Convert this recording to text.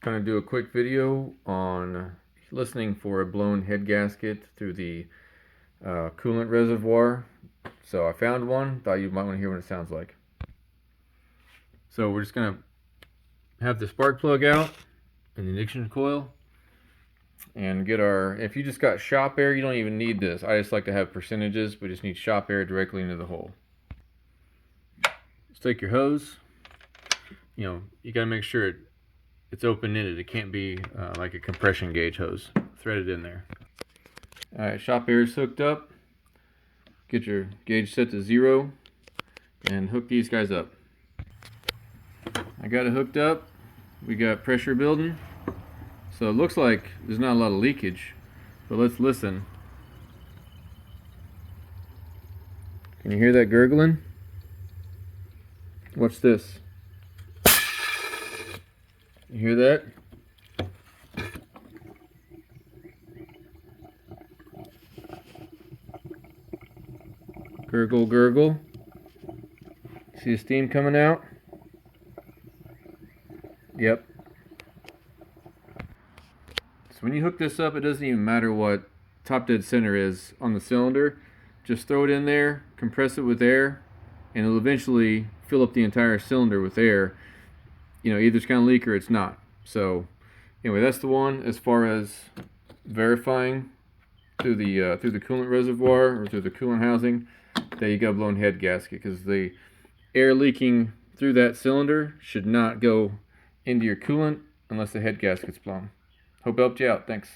Going to do a quick video on listening for a blown head gasket through the coolant reservoir. So I found one, thought you might want to hear what it sounds like. So we're just going to have the spark plug out and the ignition coil and get our, if you just got shop air, you don't even need this. I just like to have percentages. We just need shop air directly into the hole. Just take your hose, you got to make sure it's open-ended. It can't be like a compression gauge hose. Thread it in there. Alright, shop air is hooked up. Get your gauge set to 0 and hook these guys up. I got it hooked up. We got pressure building. So it looks like there's not a lot of leakage, but let's listen. Can you hear that gurgling? What's this? You hear that? Gurgle, gurgle. See the steam coming out? Yep. So when you hook this up, it doesn't even matter what top dead center is on the cylinder. Just throw it in there, compress it with air, and it'll eventually fill up the entire cylinder with air. Either it's going to leak or it's not. So anyway, that's the one. As far as verifying through the coolant reservoir or through the coolant housing that you got a blown head gasket, because the air leaking through that cylinder should not go into your coolant unless the head gasket's blown. Hope it helped you out. Thanks.